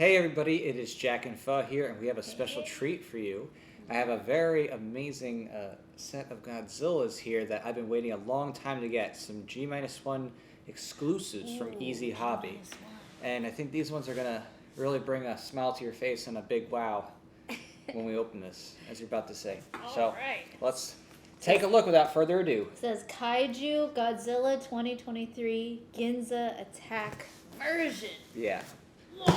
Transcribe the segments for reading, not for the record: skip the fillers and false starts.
Hey everybody, it is Jack and Pho here, and we have a special treat for you. I have a very amazing set of Godzillas here that I've been waiting a long time to get. Some G-1 exclusives from EZHobi. And I think these ones are going to really bring a smile to your face and a big wow when we open this, as you're about to say. So let's take a look without further ado. It says Kaiju Godzilla 2023 Ginza Attack Version. Yeah.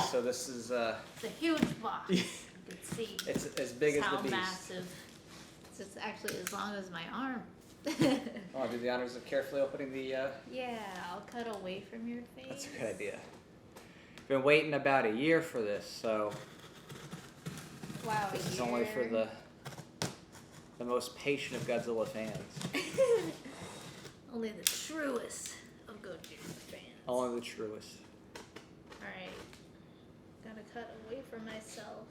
So this is it's a huge box. You can see it's as big as the beast. How massive. It's actually as long as my arm. Oh, I'll do the honors of carefully opening the Yeah, I'll cut away from your face. That's a good idea. Been waiting about a year for this, so wow, this is only for the most patient of Godzilla fans. Only the truest of Gojira fans. Only the truest. Alright. Gotta cut away from myself.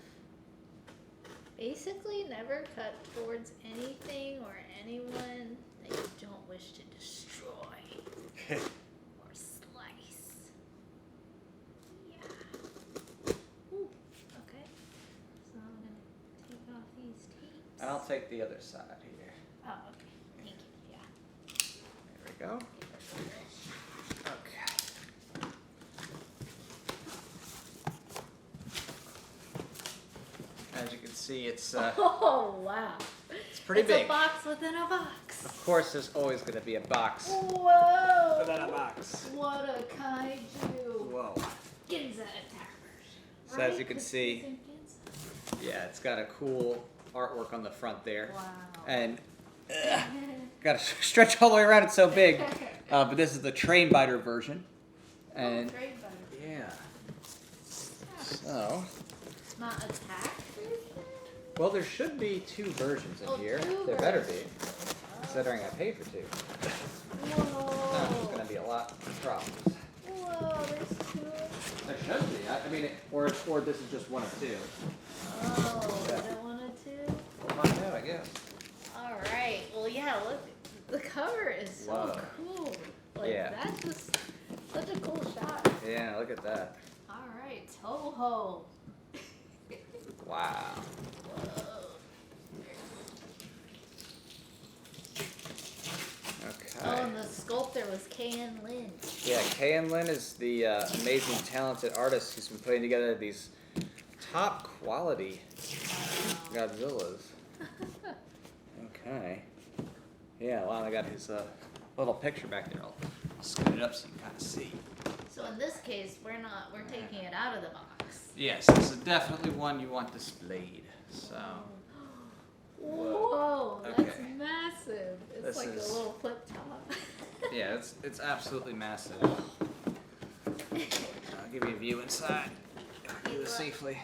Basically, never cut towards anything or anyone that you don't wish to destroy. Or slice. Yeah. Ooh, okay. So I'm gonna take off these tapes. And I'll take the other side here. Oh, okay. Thank you. Yeah. There we go. Okay. As you can see, it's oh wow! it's pretty big. It's a box within a box. Of course, there's always going to be a box Whoa! within a box. What a kaiju! Whoa. Ginza attack version. So as you can see, yeah, it's got a cool artwork on the front there. Wow. And got to stretch all the way around. It's so big. But this is the train biter version. And train biter. yeah. So. It's not attack version? Well, there should be two versions in here. There better be, considering I paid for two. Whoa. There's going to be a lot of problems. Whoa, there's two. There should be. I mean, or this is just one of two. Oh, is it one or two? We'll find out, I guess. All right. Well, yeah. Look, the cover is so cool. Like, yeah. That's just such a cool shot. Yeah, look at that. All right, Toho. Wow. Whoa. Okay. Oh, and the sculptor was K.N. Lin. Yeah, K.N. Lin is the amazing, talented artist who's been putting together these top quality Godzillas. Okay. Yeah, well, I got his little picture back there. I'll scoot it up so you can kind of see. So in this case, we're taking it out of the box. Yes, this is definitely one you want displayed. So. Whoa, that's massive. It's This like is- a little flip top. Yeah, it's absolutely massive. I'll give you a view inside. Do this safely.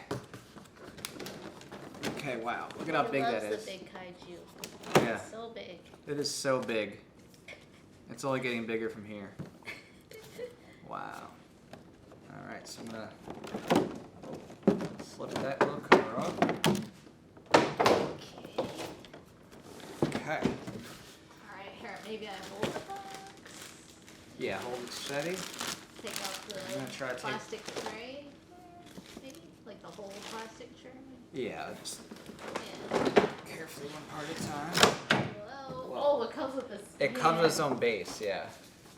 Okay, wow. Look at how big that is. The big kaiju. Yeah. It's so big. It is so big. It's only getting bigger from here. Wow. Alright, so I'm gonna slip that little cover off. Okay. Alright, here, maybe I hold the box. Yeah, hold it steady. Take out I'm gonna try the to take- plastic tray. Maybe? Like the whole plastic tray? Yeah, just Yeah. carefully one part at a time. Whoa. Well, Oh, it comes with a stand. It comes with its own base, yeah.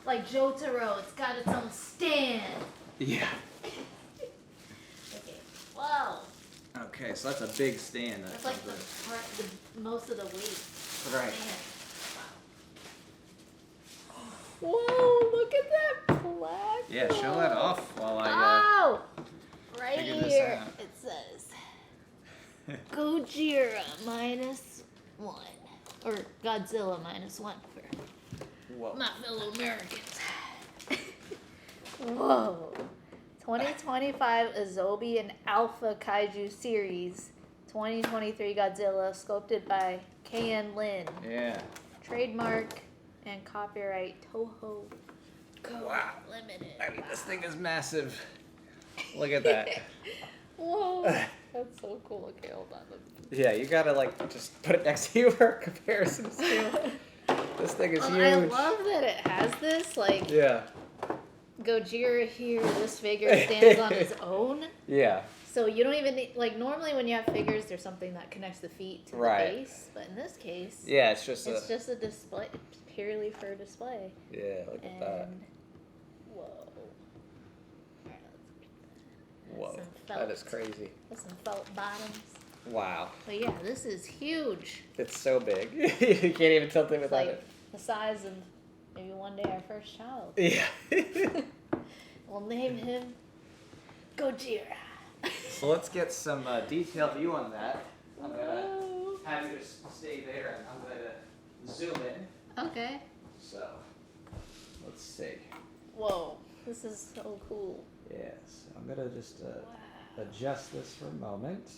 Like Jotaro, it's got its own stand. Yeah. Okay. Whoa. Okay, so that's a big stand. That's like most of the weight. Right. Whoa, look at that plaque. Yeah, show that off while I Oh! Right figure this here out. it says Gojira -1. Or Godzilla -1 for Whoa. my fellow Americans. Whoa. 2025 EZHobi and Alpha Kaiju series. 2023 Godzilla, sculpted by K.N. Lin. Yeah. Trademark and copyright Toho. Wow. Limited. I mean, this thing is massive. Look at that. Whoa. That's so cool. Okay, hold on. Yeah, you gotta like just put it next to you for comparison scale. This thing is huge. I love that it has this, like, Yeah. Gojira here, this figure stands on its own. Yeah. So you don't even need, like, normally when you have figures, there's something that connects the feet to Right. the base. But in this case, Yeah, it's just it's just a display, it's purely for display. Yeah, look at that. And whoa. Alright, let's get that. Whoa, Some that is felt. crazy. With some felt bottoms. Wow, But yeah, this is huge. it's so big. You can't even tilt it It's without like it. the size of maybe one day our first child. Yeah. We'll name him Gojira. So let's get some detailed view on that. I'm gonna Whoa. have you just stay there, and I'm gonna zoom in. Okay. So let's see. Whoa, this is so cool. Yes, I'm gonna just Wow. adjust this for a moment.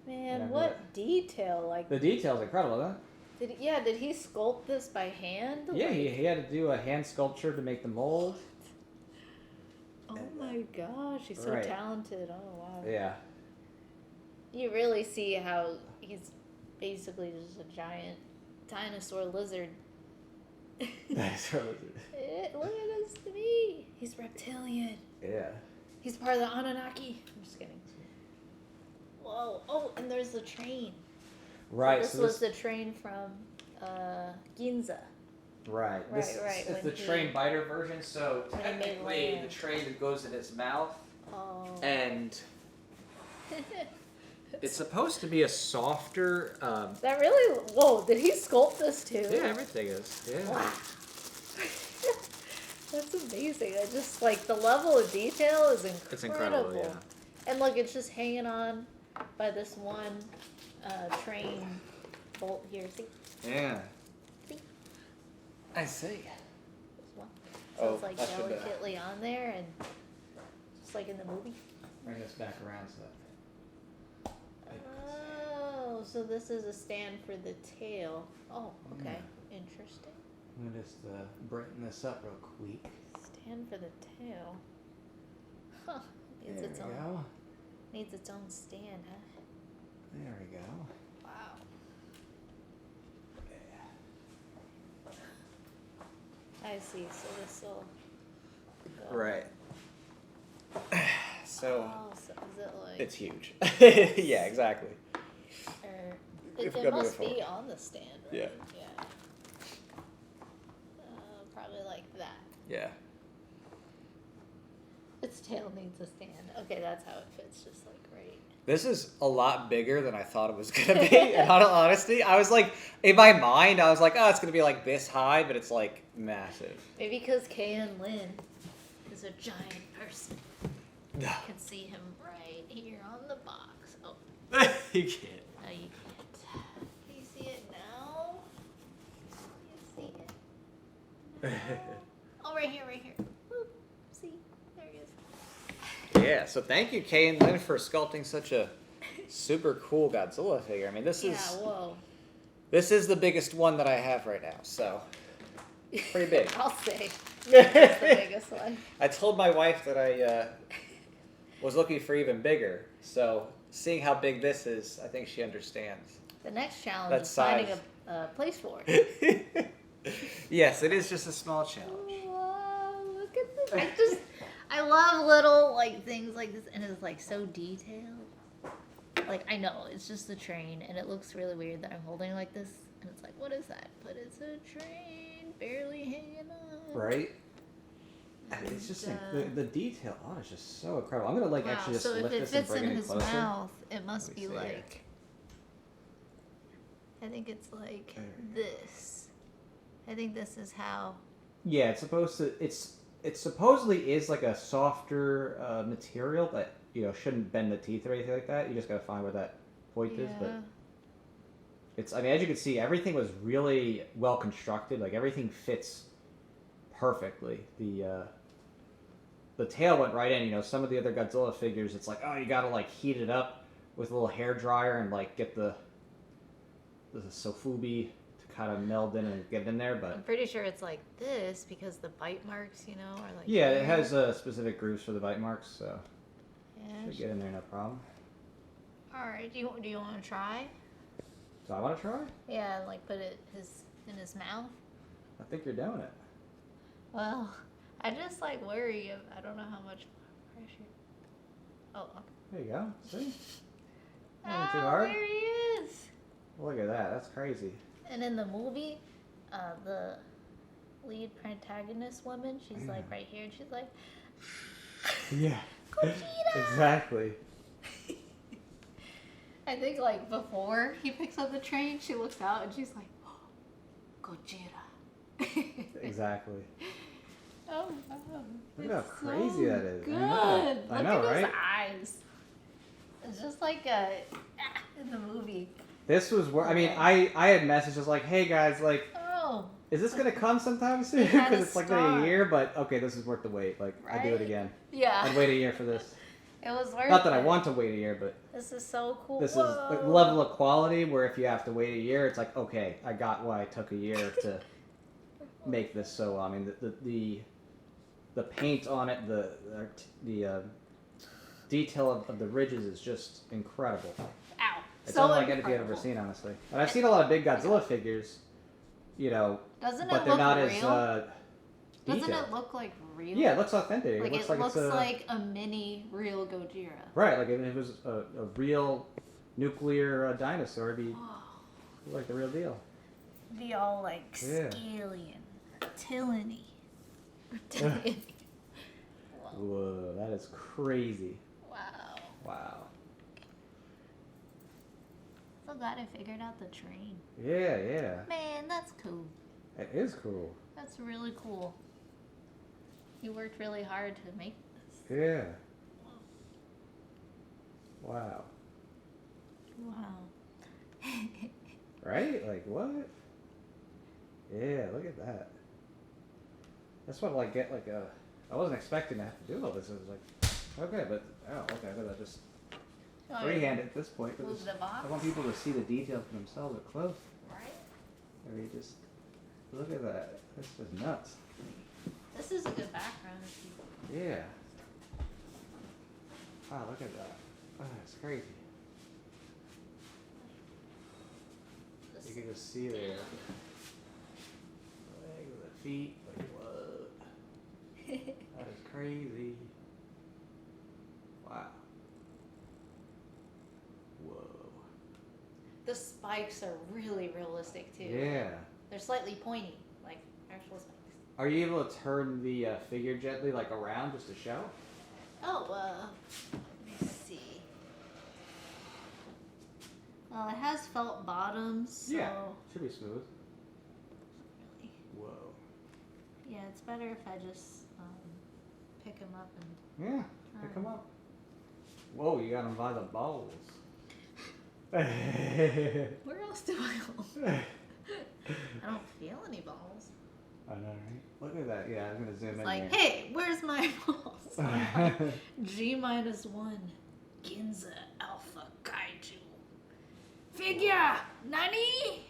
Man, Yeah, what but- detail! Like, The detail's incredible, huh? did he sculpt this by hand? Yeah, Like, he had to do a hand sculpture to make the mold. oh my gosh, he's so Right. talented. Oh wow. Yeah. You really see how he's basically just a giant dinosaur lizard. That's what Look at this to me. He's reptilian. Yeah. He's part of the Anunnaki. I'm just kidding. Whoa. Oh, and there's the train. Right. So this was the train from Ginza. Right. Right, This right, is when the he- train biter version. So when he made technically, the land. train that goes in his mouth, Oh. and it's supposed to be a softer. That really. Whoa, did he sculpt this too? Yeah, everything is. Yeah. Wow. That's amazing. I just like the level of detail is incredible. It's incredible. Yeah. And look, it's just hanging on by this one train bolt here. See? Yeah. See? I see. This one. So Oh, it's like that should, delicately on there and just like in the movie. Bring this back around so that. Oh, so this is a stand for the tail. Oh, okay. Interesting. I'm gonna just brighten this up real quick. Stand for the tail. Huh. Needs There its we own. go. Needs its own stand, huh? There we go. Wow. I see. So this will. Right. So Oh, so is it like? it's huge. Yeah, exactly. Or, If it we must move be forward. on the stand, right? Yeah. Yeah. Probably like that. Yeah. Its tail needs a stand. Okay, that's how it fits, just like right. This is a lot bigger than I thought it was gonna be. In all honesty, I was like, in my mind, I was like, oh, it's gonna be like this high, but it's like massive. Maybe because Kay and Lynn is a giant person. No, You can see him right here on the box. Oh, you can't. no, you can't. Can you see it now? Can you see it? No. Oh, right here, right here. Whoop. See? There he is. Yeah. So thank you, Kay and Lynn, for sculpting such a super cool Godzilla figure. I mean, this Yeah, is whoa. this is the biggest one that I have right now. So pretty big. I'll say. It's the biggest one. I told my wife that I was looking for even bigger. So seeing how big this is, I think she understands. The next challenge That is finding size. a place for it. Yes, it is just a small challenge. Wow, look at this. I love little like things like this, and it's like so detailed. Like I know it's just a train, and it looks really weird that I'm holding like this, and it's like, what is that? But it's a train, barely hanging on. Right? It's just the detail on it's just so incredible. I'm gonna like Wow, actually just so if lift it this and fits bring in it in his closer. mouth, it must Let be me see here. like. I think it's like There we this. I think this is how. Yeah, it's supposed to. It supposedly is like a softer material that shouldn't bend the teeth or anything like that. You just gotta find where that point is. But it's. I mean, as you can see, everything was really well constructed. Like everything fits perfectly. The tail went right in. Some of the other Godzilla figures, it's like, oh, you gotta like heat it up with a little hair dryer and like get the sofubi to kind of meld in and get in there. But I'm pretty sure it's like this because the bite marks, are like. yeah, it here. has specific grooves for the bite marks, so Yeah. should get in there no problem. All right. Do you want to try? So I want to try. Yeah, like put it in his mouth. I think you're doing it. Well, I just like worry. I don't know how much pressure. Oh, okay. There you go. See? Oh, Too hard. there he is. Look at that. That's crazy. And in the movie, the lead protagonist woman, she's like right here, and she's like, Yeah. Gojira! Exactly. I think like before he picks up the train, she looks out and she's like, oh, Gojira. Exactly. Oh wow. Look how It's crazy so that is. Good. I know, Look at right? his eyes. It's just like in the movie. This was where I mean, I had messages like, "Hey guys, like, Oh. is this gonna come sometime soon? had Because a it's like been a star. year, but okay, this is worth the wait. Like, I'd do it Right? again. Yeah. I'd wait a year for this. It was worth Not that I it. want to wait a year, but This is so cool. this is Whoa. the level of quality where if you have to wait a year, it's like, okay, I got why it took a year to make this so. I mean, the paint on it, the detail of the ridges is just incredible. Ow. It's So unlike anything I've ever incredible. seen, honestly. And I've seen a lot of big Godzilla figures, you know, Doesn't but it they're look not real? as Doesn't detailed. it look like real? Yeah, it looks authentic. Like it looks it like looks it's a like a mini real Gojira. right. Like if it was a real nuclear dinosaur, it'd be Oh, like the real deal. be all like Yeah. scaly and reptilian. Whoa. Whoa, that is crazy. Wow. Wow. So glad I figured out the train. Yeah, yeah. Man, that's cool. It is cool. That's really cool. You worked really hard to make this. Yeah. Wow. Wow. Right? Like what? Yeah, look at that. That's what like get like a. I wasn't expecting to have to do all this. It was like, okay, but oh, okay, I gotta just Oh, freehand it at this point. 'Cause move the box. I want people to see the detail for themselves up close. Right? I mean, just look at that. This is nuts. This is a good background. Yeah. Wow, look at that. Oh, it's crazy. You can just see there. Legs, the feet, like what? That is crazy. Wow. Whoa. The spikes are really realistic too. Yeah. They're slightly pointy, like actual spikes. Are you able to turn the figure gently, like around, just to show? Oh, let me see. Well, it has felt bottoms, so Yeah. Should be smooth. really. Whoa. Yeah, it's better if I just pick them up and Yeah. Pick them up. Whoa, you got them by the balls. where else do I hold? I don't feel any balls. I know, right? Look at that. Yeah, I'm gonna zoom in Like, here. hey, where's my balls? G-1 Ginza Alpha Kaiju figure. Nani?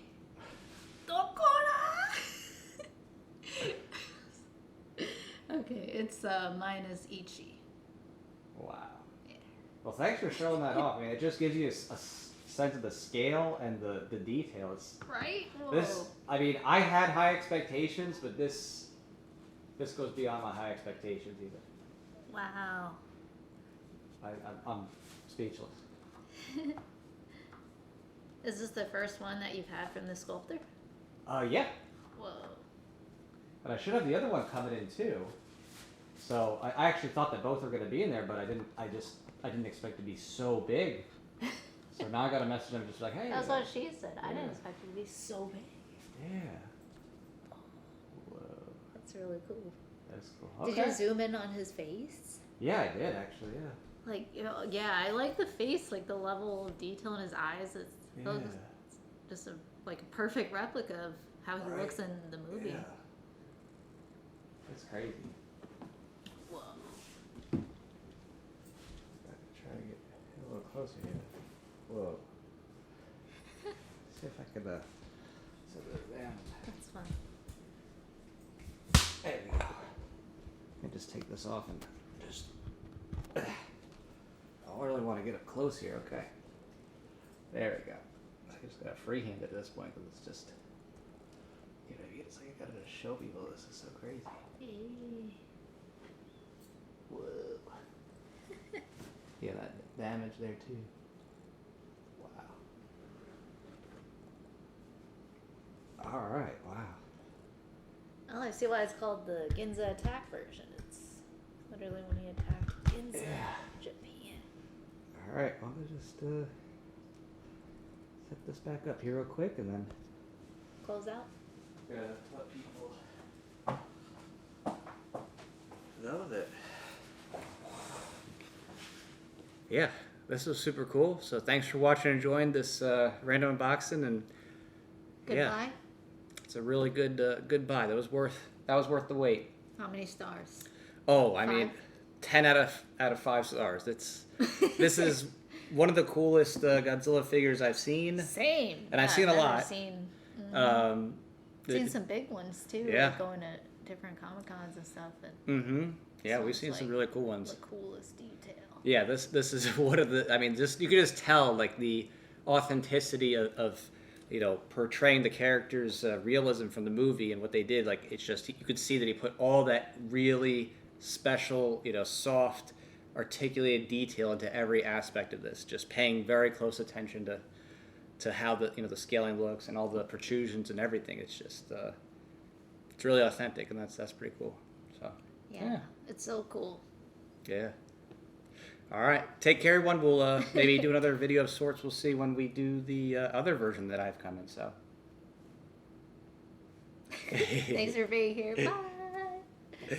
Dokora? Okay, it's minus Ichi. Wow. Yeah. Well, thanks for showing that off. I mean, it just gives you a sense of the scale and the detail. It's, Right? this, I mean, I had high expectations, but this goes beyond my high expectations even. Wow. I'm speechless. Is this the first one that you've had from the sculptor? Yeah. Whoa. But I should have the other one coming in too. So I actually thought that both were going to be in there, but I didn't expect it to be so big. So now I got a message and I'm just like, hey. That's what she said. I Yeah. didn't expect it to be so big. Yeah. Whoa. That's really cool. That's cool. Did you zoom in on his face? Yeah, I did actually. Yeah. Like, you know, yeah, I like the face, like the level of detail in his eyes. It's Yeah. just a perfect replica of how he looks in the movie. Yeah. That's crazy. Whoa. Try to get a little closer here. Whoa. See if I could set this down. That's fun. There we go. I can just take this off and just. I really want to get up close here. Okay. There we go. I just gotta freehand at this point because it's just. You know, it's like I gotta show people this is so crazy. Hey. Whoa. Yeah, that damage there too. Wow. All right. Wow. Oh, I see why it's called the Ginza attack version. It's literally when he attacked Ginza, Japan. All right. Well, I'll just set this back up here real quick, and then Close out. let people know that. Yeah, this was super cool. So thanks for watching and enjoying this random unboxing, and Goodbye. yeah, it's a really good good buy. That was worth the wait. How many stars? Oh, I mean, 5? 10 out of 5 stars. This is one of the coolest Godzilla figures I've seen. Same. And I've seen a lot. Seen The- some big ones too. Yeah. Like going to different Comic Cons and stuff. And Yeah, we've sounds seen some like really cool ones. the coolest detail. Yeah, this is one of the. I mean, just you could just tell like the authenticity of you know, portraying the characters' realism from the movie and what they did. Like, it's just you could see that he put all that really special, you know, soft, articulated detail into every aspect of this. Just paying very close attention to how the, you know, the scaling looks and all the protrusions and everything. It's just it's really authentic, and that's pretty cool. So Yeah, it's so cool. yeah. All right. Take care, everyone. We'll maybe do another video of sorts. We'll see when we do the other version that I've coming. So. Thanks for being here. Bye.